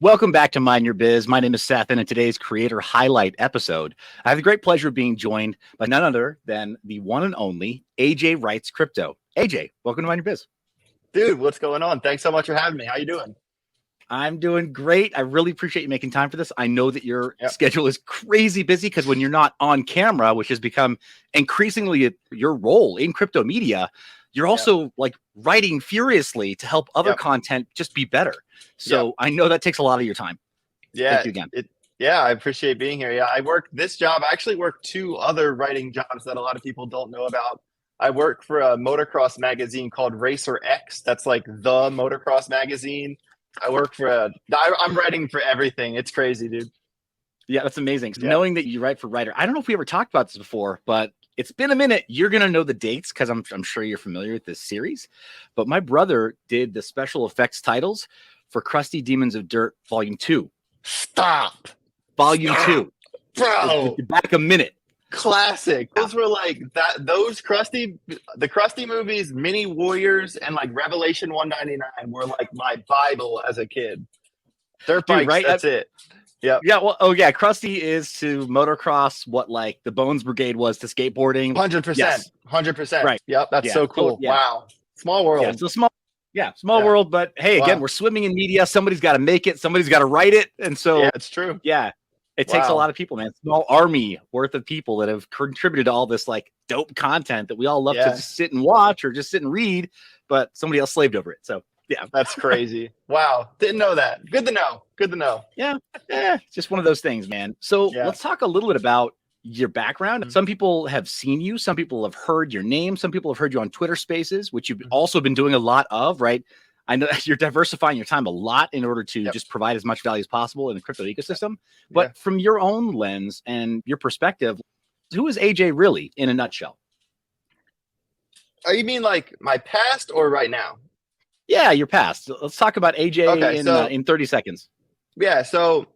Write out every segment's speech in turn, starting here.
Welcome back to Mind Your Biz. My name is Seth, and in today's Creator Highlight episode, I have the great pleasure of being joined by none other than the one and only AJ Writes Crypto. AJ, welcome to Mind Your Biz. Dude, what's going on? Thanks so much for having me. How you doing? I'm doing great. I really appreciate you making time for this. I know that your schedule is crazy busy because when you're not on camera, which has become increasingly your role in crypto media, you're also like writing furiously to help other content just be better. So I know that takes a lot of your time. Yeah. Thank you again. I appreciate being here. Yeah, I work this job. I actually work two other writing jobs that a lot of people don't know about. I work for a motocross magazine called Racer X. That's like the motocross magazine. I work for I'm writing for everything. It's crazy, dude. Yeah, that's amazing. So knowing that you write for Writer, I don't know if we ever talked about this before, but it's been a minute. You're going to know the dates because I'm sure you're familiar with this series. But my brother did the special effects titles for Krusty Demons of Dirt Volume 2. Stop. Volume 2. Bro. Back a minute. Classic. Those were like that. Those the Krusty movies, Mini Warriors, and like Revelation 199 were like my Bible as a kid. Dirt bikes, right? That's it. Yeah. Yeah. Well, Krusty is to motocross what like the Bones Brigade was to skateboarding. 100%. 100%. Right. Yep. That's so cool. Wow. Small world. Yeah. So small world. But hey, again, we're swimming in media. Somebody's got to make it. Somebody's got to write it. And so it's true. Yeah. It takes a lot of people, man. Small army worth of people that have contributed to all this like dope content that we all love to just sit and watch or just sit and read, but somebody else slaved over it. So yeah, that's crazy. Wow. Didn't know that. Good to know. Good to know. Yeah. It's just one of those things, man. So let's talk a little bit about your background. Some people have seen you. Some people have heard your name. Some people have heard you on Twitter Spaces, which you've also been doing a lot of, right? I know you're diversifying your time a lot in order to just provide as much value as possible in the crypto ecosystem. But from your own lens and your perspective, who is AJ really in a nutshell? You mean like my past or right now? Yeah, your past. Let's talk about AJ in 30 seconds. Yeah, so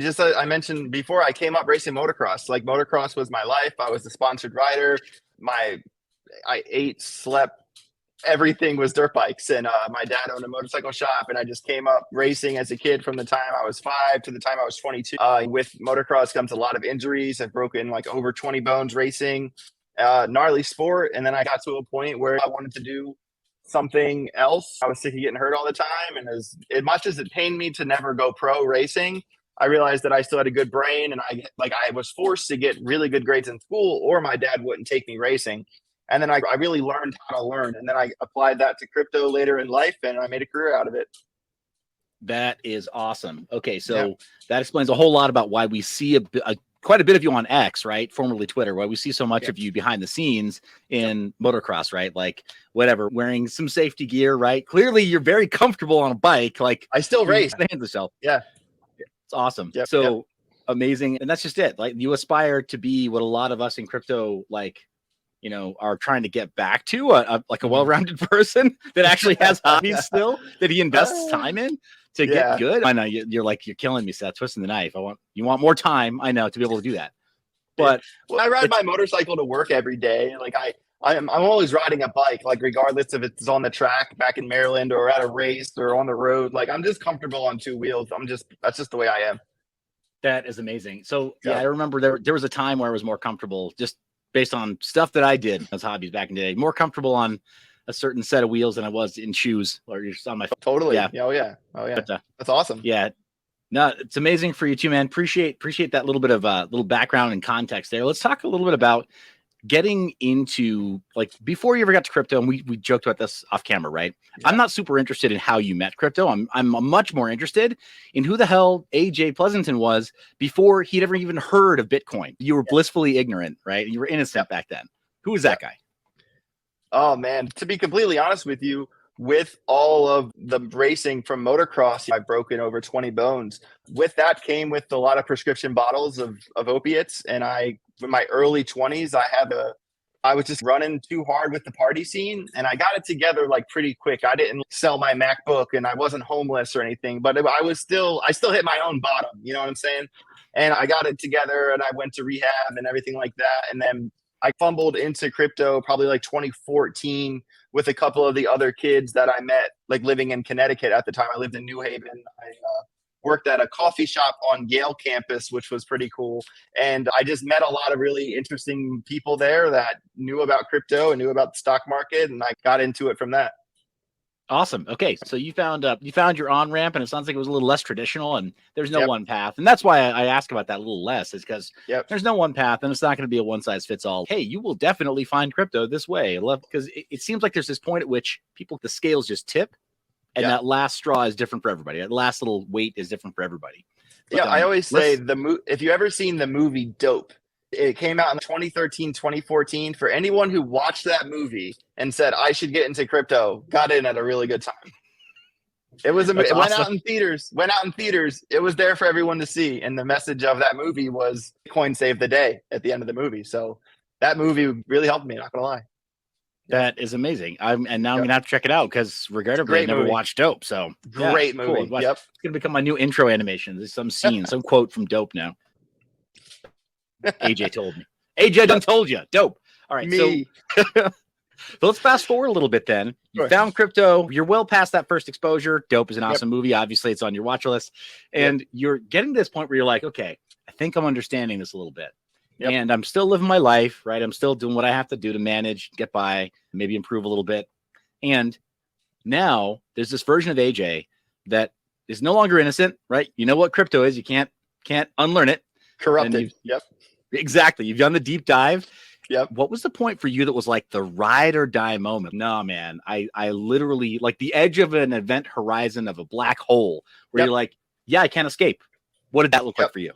just I mentioned before, I came up racing motocross. Like motocross was my life. I was the sponsored rider. I ate, slept. Everything was dirt bikes, and my dad owned a motorcycle shop, and I just came up racing as a kid from the time I was 5 to the time I was 22. With motocross comes a lot of injuries. I've broken like over 20 bones racing, gnarly sport. And then I got to a point where I wanted to do something else. I was sick of getting hurt all the time, and as much as it pained me to never go pro racing, I realized that I still had a good brain, and I was forced to get really good grades in school, or my dad wouldn't take me racing. And then I really learned how to learn. And then I applied that to crypto later in life, and I made a career out of it. That is awesome. Okay, so that explains a whole lot about why we see quite a bit of you on X, right? Formerly Twitter, why we see so much of you behind the scenes in motocross, right? Like whatever, wearing some safety gear, right? Clearly, you're very comfortable on a bike. Like I still race. Yeah, it's awesome. So amazing, and that's just it. Like you aspire to be what a lot of us in crypto are trying to get back to a well-rounded person that actually has hobbies still that he invests time in to get good. I know you're killing me, Seth, twisting the knife. You want more time. I know, to be able to do that. But I ride my motorcycle to work every day. Like I'm always riding a bike, like regardless if it's on the track back in Maryland or at a race or on the road. Like I'm just comfortable on two wheels. That's just the way I am. That is amazing. So I remember there was a time where I was more comfortable just based on stuff that I did as hobbies back in the day, more comfortable on a certain set of wheels than I was in shoes or just on my phone. Totally. Yeah. Oh yeah. But, that's awesome. Yeah. No, it's amazing for you too, man. Appreciate that little bit of little background and context there. Let's talk a little bit about getting into like before you ever got to crypto, and we joked about this off camera, right? I'm not super interested in how you met crypto. I'm much more interested in who the hell AJ Pleasanton was before he'd ever even heard of Bitcoin. You were blissfully ignorant, right? You were innocent back then. Who was that guy? Oh man, to be completely honest with you, with all of the racing from motocross, I've broken over 20 bones. With that came with a lot of prescription bottles of opiates. And in my early 20s, I was just running too hard with the party scene, and I got it together like pretty quick. I didn't sell my MacBook, and I wasn't homeless or anything, but I still hit my own bottom. You know what I'm saying? And I got it together, and I went to rehab and everything like that. And then I fumbled into crypto probably like 2014 with a couple of the other kids that I met, like living in Connecticut at the time. I lived in New Haven. worked at a coffee shop on Yale campus, which was pretty cool. And I just met a lot of really interesting people there that knew about crypto and knew about the stock market, and I got into it from that. Awesome. Okay, so you found your on ramp, and it sounds like it was a little less traditional, and there's no Yep. one path, and that's why I ask about that a little less, is because Yep. there's no one path, and it's not going to be a one size fits all. Hey, you will definitely find crypto this way, because it seems like there's this point at which the scales just tip, and that last straw is different for everybody. That last little weight is different for everybody. But, I always say if you ever seen the movie Dope, it came out in 2013, 2014. For anyone who watched that movie and said, I should get into crypto, got in at a really good time. It went out in theaters. It was there for everyone to see. And the message of that movie was Bitcoin saved the day at the end of the movie. So that movie really helped me, not going to lie. That is amazing. I'm going to have to check it out, because regrettably I never watched Dope. So great movie. Cool. Yep. It's going to become my new intro animation. There's some scene, some quote from Dope now. AJ told me. AJ done told you. Dope. All right. Me. So let's fast forward a little bit then. You found crypto. You're well past that first exposure. Dope is an awesome movie. Obviously, it's on your watch list. And you're getting to this point where you're like, okay, I think I'm understanding this a little bit. And I'm still living my life, right? I'm still doing what I have to do to manage, get by, maybe improve a little bit. And now there's this version of AJ that is no longer innocent, right? You know what crypto is. You can't unlearn it. Corrupted. Exactly. You've done the deep dive. Yep. What was the point for you that was like the ride or die moment? No, man, I literally, like the edge of an event horizon of a black hole where you're like, yeah, I can't escape. What did that look like for you?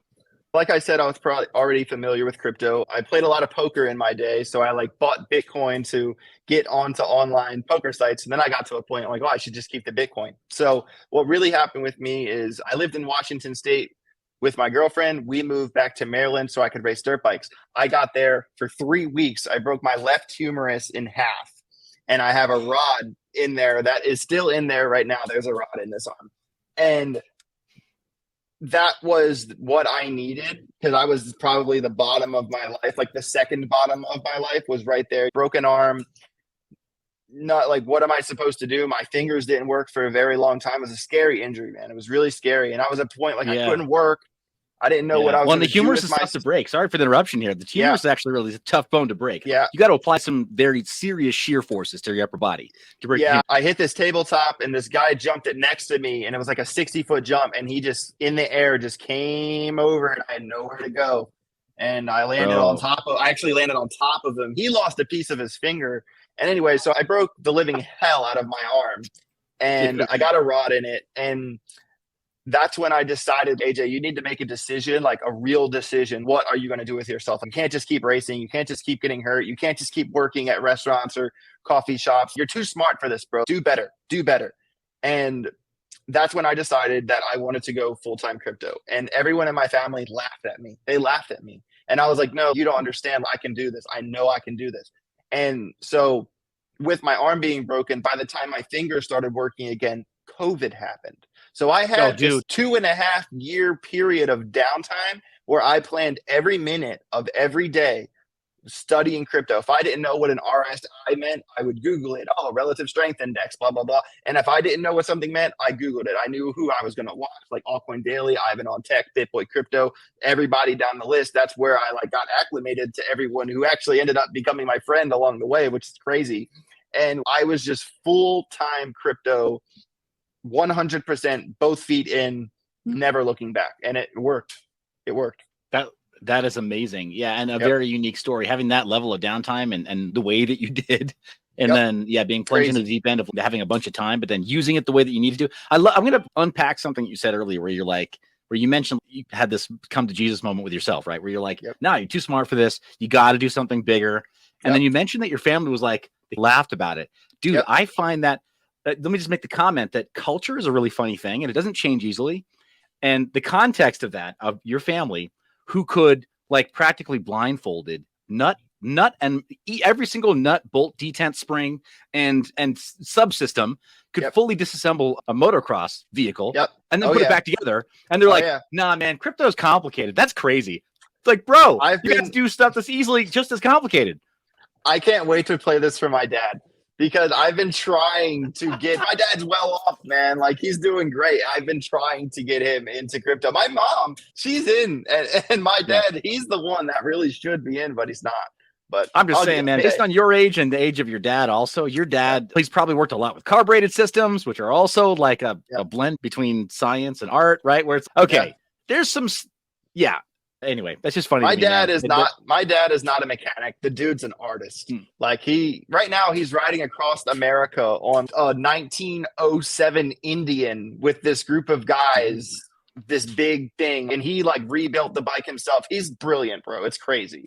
Like I said, I was probably already familiar with crypto. I played a lot of poker in my day. So I bought Bitcoin to get onto online poker sites. And then I got to a point, I'm like, oh, I should just keep the Bitcoin. So what really happened with me is I lived in Washington State with my girlfriend. We moved back to Maryland so I could race dirt bikes. I got there for 3 weeks. I broke my left humerus in half, and I have a rod in there that is still in there right now. There's a rod in this arm. And that was what I needed, because I was probably the bottom of my life. Like the second bottom of my life was right there. Broken arm. Not like, what am I supposed to do? My fingers didn't work for a very long time. It was a scary injury, man. It was really scary. And I was at a point I couldn't work. I didn't know what I was going to do. Well, the humerus is tough to break. Sorry for the interruption here. The humerus is actually really a tough bone to break. Yeah. You got to apply some very serious shear forces to your upper body to break. Yeah. I hit this tabletop, and this guy jumped it next to me, and it was like a 60-foot jump. And he just in the air just came over, and I had nowhere to go. And I landed I actually landed on top of him. He lost a piece of his finger. And anyway, so I broke the living hell out of my arm, and I got a rod in it. And that's when I decided, AJ, you need to make a decision, like a real decision. What are you going to do with yourself? You can't just keep racing. You can't just keep getting hurt. You can't just keep working at restaurants or coffee shops. You're too smart for this, bro. Do better. And that's when I decided that I wanted to go full-time crypto. And everyone in my family laughed at me. They laughed at me. And I was like, no, you don't understand. I can do this. I know I can do this. And so with my arm being broken, by the time my fingers started working again, COVID happened. So I had this 2.5 year period of downtime where I planned every minute of every day studying crypto. If I didn't know what an RSI meant, I would Google it. Oh, relative strength index, blah, blah, blah. And if I didn't know what something meant, I Googled it. I knew who I was going to watch, like Altcoin Daily, Ivan on Tech, BitBoy Crypto, everybody down the list. That's where I got acclimated to everyone who actually ended up becoming my friend along the way, which is crazy. And I was just full-time crypto, 100%, both feet in, never looking back. And it worked. It worked. That is amazing. Yeah. And a very unique story, having that level of downtime and the way that you did. And then, being plunged into the deep end of having a bunch of time, but then using it the way that you need to do. I'm going to unpack something you said earlier where you mentioned you had this come to Jesus moment with yourself, right? Where you're like, no, you're too smart for this. You got to do something bigger. And then you mentioned that your family was like, they laughed about it. Dude, I find that, let me just make the comment that culture is a really funny thing and it doesn't change easily. And the context of that, of your family, who could practically blindfolded nut and every single nut, bolt, detent, spring, and subsystem could fully disassemble a motocross vehicle and then put it back together. And they're like, nah, man, crypto's complicated. That's crazy. It's like, bro, you guys do stuff that's easily just as complicated. I can't wait to play this for my dad, because I've been trying to get my dad's well off, man. Like he's doing great. I've been trying to get him into crypto. My mom, she's in, and my dad, he's the one that really should be in, but he's not. But I'm just saying, man, based on your age and the age of your dad, also, your dad, he's probably worked a lot with carbureted systems, which are also like a blend between science and art, right? Where it's there's some, anyway, that's just funny. My dad is not a mechanic. The dude's an artist. Like right now he's riding across America on a 1907 Indian with this group of guys, this big thing. And he like rebuilt the bike himself. He's brilliant, bro. It's crazy.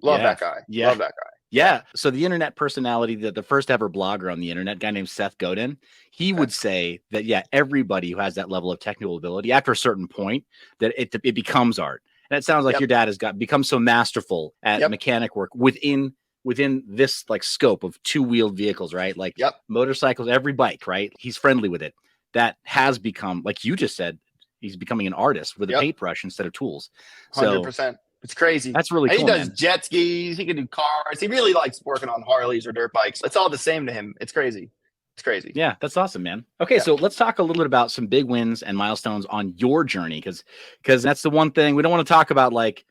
Love that guy. Love that guy. Yeah. So the internet personality, the first ever blogger on the internet, guy named Seth Godin, he would say that, everybody who has that level of technical ability after a certain point, that it becomes art. And it sounds like your dad has become so masterful at mechanic work within this like scope of two-wheeled vehicles, right? Like motorcycles, every bike, right? He's friendly with it. That has become, like you just said, he's becoming an artist with a paintbrush instead of tools. So 100%. It's crazy. That's really cool. He does jet skis. He can do cars. He really likes working on Harleys or dirt bikes. It's all the same to him. It's crazy. It's crazy. Yeah, that's awesome, man. Okay, so let's talk a little bit about some big wins and milestones on your journey, because that's the one thing we don't want to talk about. Like,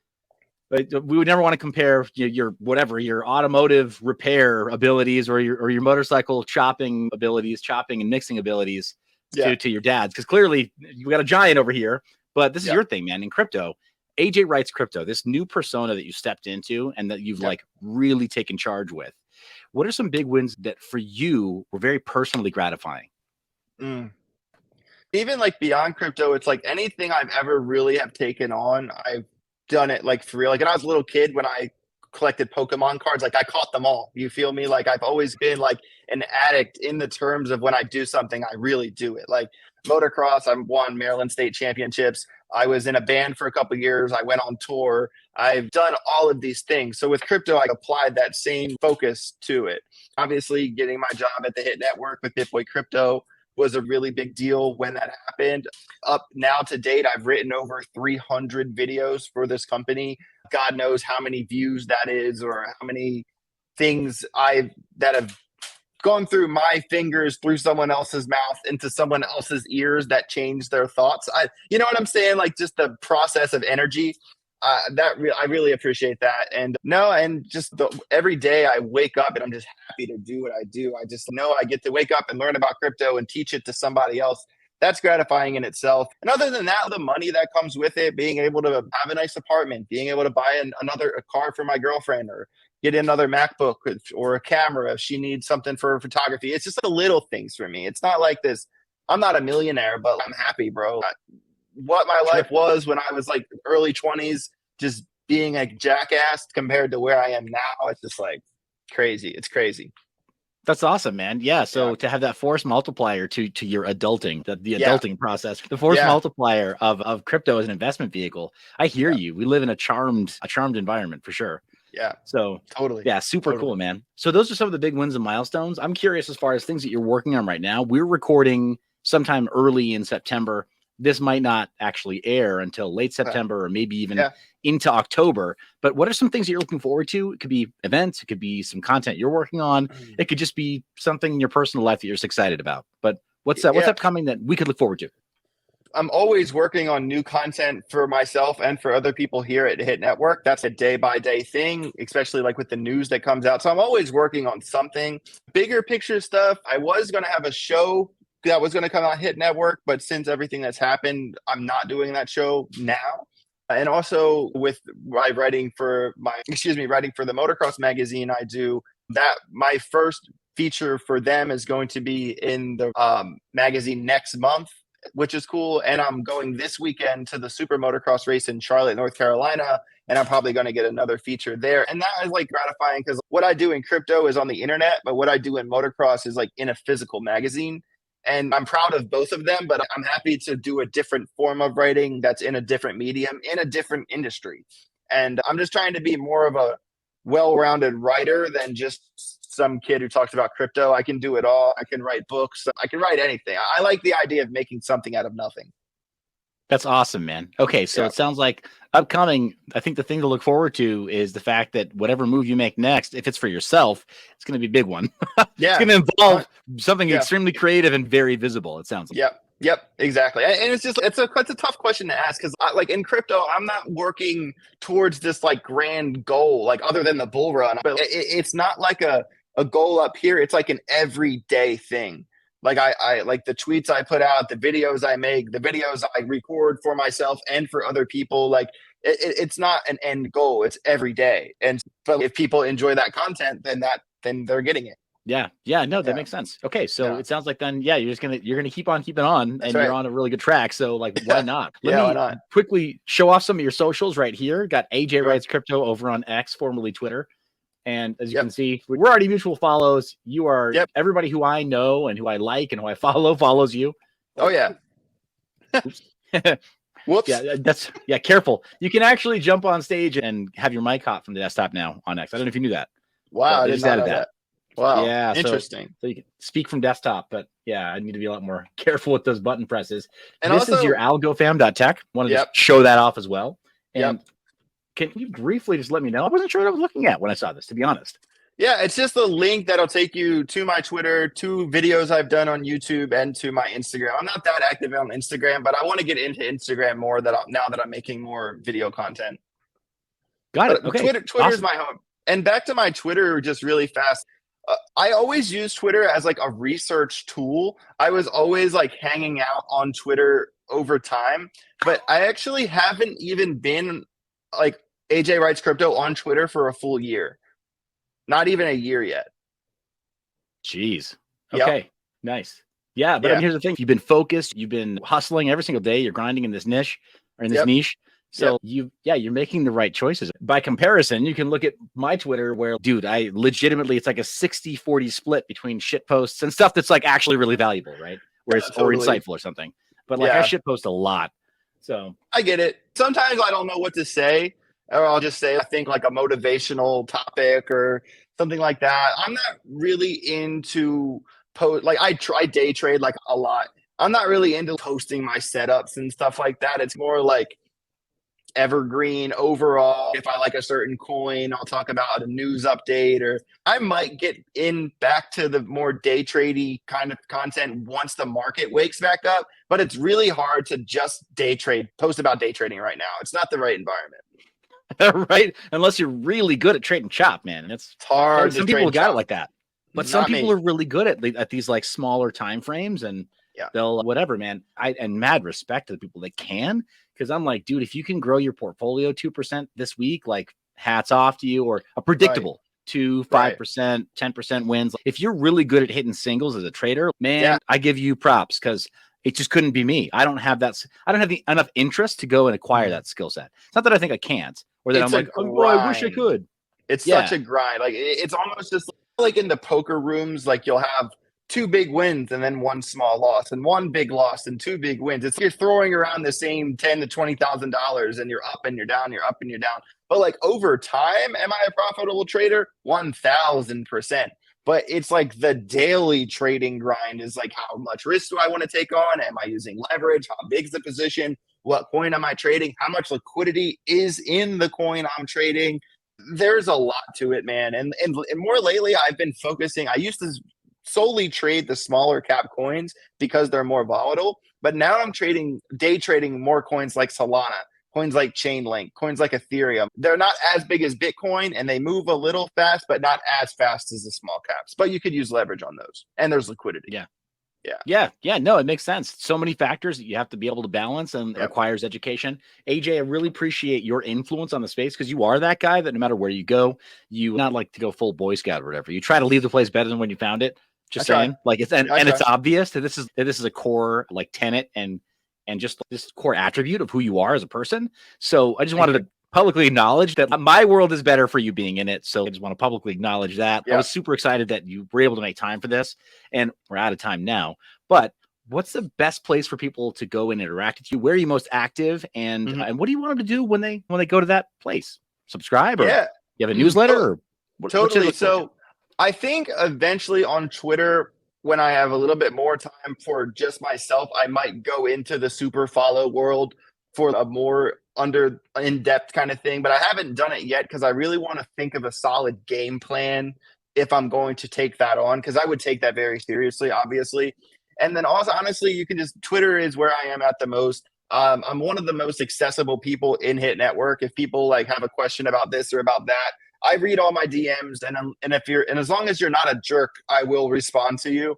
we would never want to compare your automotive repair abilities or your motorcycle chopping abilities, chopping and mixing abilities to your dad's, because clearly you got a giant over here. But this is your thing, man. In crypto, AJ Writes Crypto, this new persona that you stepped into and that you've like really taken charge with. What are some big wins that for you were very personally gratifying? Even like beyond crypto, it's like anything I've ever really have taken on, I've done it like for real. Like when I was a little kid, when I collected Pokemon cards, like I caught them all. You feel me? Like I've always been like an addict in the terms of when I do something, I really do it. Like motocross, I won Maryland State Championships. I was in a band for a couple of years. I went on tour. I've done all of these things. So with crypto, I applied that same focus to it. Obviously, getting my job at the Hit Network with BitBoy Crypto was a really big deal when that happened. Up now to date, I've written over 300 videos for this company. God knows how many views that is, or how many things that have gone through my fingers, through someone else's mouth, into someone else's ears that changed their thoughts. You know what I'm saying? Like just the process of energy. I really appreciate that. And just every day I wake up and I'm just happy to do what I do. I just know I get to wake up and learn about crypto and teach it to somebody else. That's gratifying in itself. And other than that, the money that comes with it, being able to have a nice apartment, being able to buy a car for my girlfriend, or get another MacBook or a camera if she needs something for photography. It's just the little things for me. It's not like this. I'm not a millionaire, but I'm happy, bro. What my life was when I was like early 20s, just being a jackass compared to where I am now, it's just like crazy. It's crazy. That's awesome, man. Yeah. So to have that force multiplier to your adulting, the adulting process, the force multiplier of crypto as an investment vehicle. I hear you. We live in a charmed environment for sure. Yeah. So totally. Yeah. Super cool, man. So those are some of the big wins and milestones. I'm curious as far as things that you're working on right now. We're recording sometime early in September. This might not actually air until late September or maybe even into October. But what are some things that you're looking forward to? It could be events. It could be some content you're working on. It could just be something in your personal life that you're excited about. But what's upcoming that we could look forward to? I'm always working on new content for myself and for other people here at Hit Network. That's a day-by-day thing, especially like with the news that comes out. So I'm always working on something. Bigger picture stuff. I was going to have a show that was going to come out Hit Network, but since everything that's happened, I'm not doing that show now. And also with writing for the Motocross magazine, I do that. My first feature for them is going to be in the magazine next month, which is cool. And I'm going this weekend to the Super Motocross race in Charlotte, North Carolina, and I'm probably going to get another feature there. And that is like gratifying because what I do in crypto is on the internet, but what I do in motocross is like in a physical magazine. And I'm proud of both of them, but I'm happy to do a different form of writing that's in a different medium, in a different industry. And I'm just trying to be more of a well-rounded writer than just some kid who talks about crypto. I can do it all. I can write books. I can write anything. I like the idea of making something out of nothing. That's awesome, man. Okay, so Yeah. it sounds like upcoming, I think the thing to look forward to is the fact that whatever move you make next, if it's for yourself, it's going to be a big one. It's going Yeah. to involve something Yeah. extremely creative and very visible, it sounds like. Yep. Yep. Exactly. And it's a tough question to ask because like in crypto, I'm not working towards this like grand goal, like other than the bull run. But it's not like a goal up here. It's like an everyday thing. Like I like the tweets I put out, the videos I make, the videos I record for myself and for other people. Like it's not an end goal. It's every day. And but if people enjoy that content, then they're getting it. Yeah. Yeah. No, that makes sense. Okay. So it sounds like then, yeah, you're going to keep on keeping on and you're on a really good track. So like, why not? Let me quickly show off some of your socials right here. Got AJ Writes Crypto over on X, formerly Twitter. And as you can see, we're already mutual follows. You are everybody who I know and who I like and who I follow follows you. Oh yeah. Whoops. Yeah, careful. You can actually jump on stage and have your mic hot from the desktop now on X. I don't know if you knew that. Wow, I just added that. Wow. Yeah. Interesting. So you can speak from desktop, but yeah, I need to be a lot more careful with those button presses. And this also, is your algofam.tech. Want to just show that off as well. And can you briefly just let me know? I wasn't sure what I was looking at when I saw this, to be honest. Yeah, it's just a link that'll take you to my Twitter, to videos I've done on YouTube, and to my Instagram. I'm not that active on Instagram, but I want to get into Instagram more now that I'm making more video content. Got it. Okay. Twitter is my home. And back to my Twitter just really fast. I always use Twitter as like a research tool. I was always like hanging out on Twitter over time, but I actually haven't even been like AJ Writes Crypto on Twitter for a full year. Not even a year yet. Jeez. Okay. Nice. Yeah. But I mean, here's the thing. You've been focused. You've been hustling every single day. You're grinding in this niche or in this niche. So you're making the right choices. By comparison, you can look at my Twitter where, dude, I legitimately, it's like a 60-40 split between shit posts and stuff that's like actually really valuable, right? Where it's or insightful or something. But like I shit post a lot. So I get it. Sometimes I don't know what to say, or I'll just say I think like a motivational topic or something like that. I'm not really into post. Like I day trade like a lot. I'm not really into posting my setups and stuff like that. It's more like evergreen overall. If I like a certain coin, I'll talk about a news update, or I might get in back to the more day tradey kind of content once the market wakes back up. But it's really hard to just post about day trading right now. It's not the right environment. Right? Unless you're really good at trading chop, man. It's hard. Some people got it like that. But some people are really good at these like smaller time frames, and they'll whatever, man. And mad respect to the people that can. Because I'm like, dude, if you can grow your portfolio 2% this week, like hats off to you, or a predictable 2, 5%, 10% wins. If you're really good at hitting singles as a trader, man, I give you props because it just couldn't be me. I don't have enough interest to go and acquire that skill set. It's not that I think I can't, or that I'm like, oh, I wish I could. It's such a grind. Like it's almost just like in the poker rooms, like you'll have 2 big wins and then 1 small loss, and 1 big loss and 2 big wins. It's you're throwing around the same $10,000 to $20,000, and you're up and you're down, you're up and you're down. But like over time, am I a profitable trader? 1,000%. But it's like the daily trading grind is like, how much risk do I want to take on? Am I using leverage? How big's the position? What coin am I trading? How much liquidity is in the coin I'm trading? There's a lot to it, man. And more lately, I've been focusing. I used to solely trade the smaller cap coins because they're more volatile. But now I'm day trading more coins like Solana, coins like Chainlink, coins like Ethereum. They're not as big as Bitcoin and they move a little fast, but not as fast as the small caps. But you could use leverage on those, and there's liquidity. Yeah. No, it makes sense. So many factors that you have to be able to balance, and it requires education. AJ, I really appreciate your influence on the space because you are that guy that no matter where you go, you not like to go full Boy Scout or whatever. You try to leave the place better than when you found it. Just saying, like it's and it's obvious that this is a core like tenet and just this core attribute of who you are as a person. So I just wanted to publicly acknowledge that my world is better for you being in it. So I just want to publicly acknowledge that. I was super excited that you were able to make time for this, and we're out of time now. But what's the best place for people to go and interact with you? Where are you most active, and what do you want them to do when they go to that place? Subscribe, or you have a newsletter? Or totally. So I think eventually on Twitter, when I have a little bit more time for just myself, I might go into the super follow world for a more in-depth kind of thing, but I haven't done it yet because I really want to think of a solid game plan if I'm going to take that on, because I would take that very seriously, obviously. And then also, honestly, you can just, Twitter is where I am at the most. I'm one of the most accessible people in Hit Network. If people like have a question about this or about that, I read all my DMs, and as long as you're not a jerk, I will respond to you.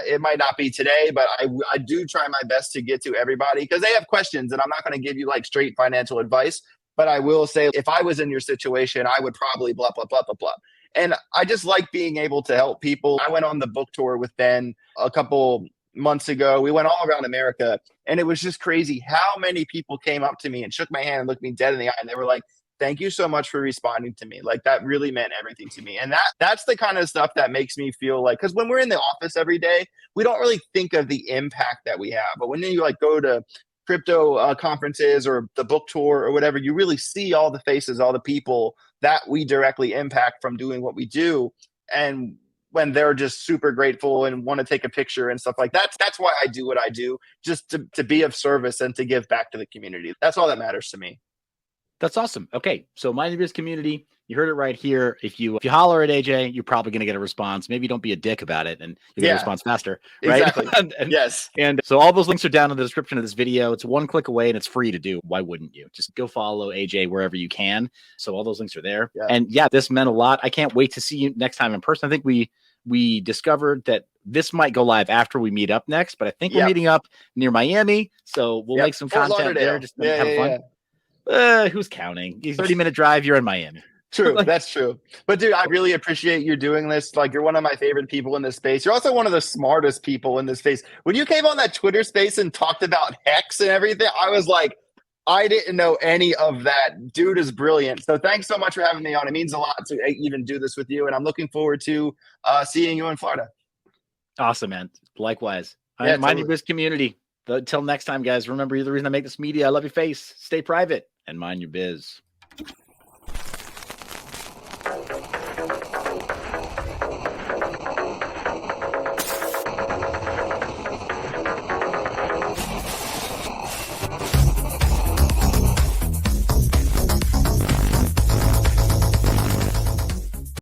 It might not be today, but I do try my best to get to everybody because they have questions, and I'm not going to give you like straight financial advice, but I will say if I was in your situation, I would probably blah, blah, blah, blah, blah. And I just like being able to help people. I went on the book tour with Ben a couple months ago. We went all around America, and it was just crazy how many people came up to me and shook my hand and looked me dead in the eye, and they were like, thank you so much for responding to me. Like, that really meant everything to me. And that's the kind of stuff that makes me feel like, because when we're in the office every day, we don't really think of the impact that we have. But when you like go to crypto conferences or the book tour or whatever, you really see all the faces, all the people that we directly impact from doing what we do. And when they're just super grateful and want to take a picture and stuff like that, that's why I do what I do, just to be of service and to give back to the community. That's all that matters to me. That's awesome. Okay, so MineYourBiz community, you heard it right here. If you holler at AJ, you're probably going to get a response. Maybe don't be a dick about it, and you get a response faster, right? Exactly. Yes. And so all those links are down in the description of this video. It's one click away, and it's free to do. Why wouldn't you? Just go follow AJ wherever you can. So all those links are there. Yeah. And yeah, this meant a lot. I can't wait to see you next time in person. I think we discovered that this might go live after we meet up next, but I think we're meeting up near Miami, so we'll make some content there. Just have fun. Who's counting? 30-minute drive, you're in Miami. True, that's true. But dude, I really appreciate you doing this. Like, you're one of my favorite people in this space. You're also one of the smartest people in this space. When you came on that Twitter space and talked about Hex and everything, I was like, I didn't know any of that. Dude is brilliant. So thanks so much for having me on. It means a lot to even do this with you, and I'm looking forward to seeing you in Florida. Awesome, man. Likewise. MineYourBiz community. Until next time, guys, remember, you're the reason I make this media. I love your face. Stay private and mind your biz.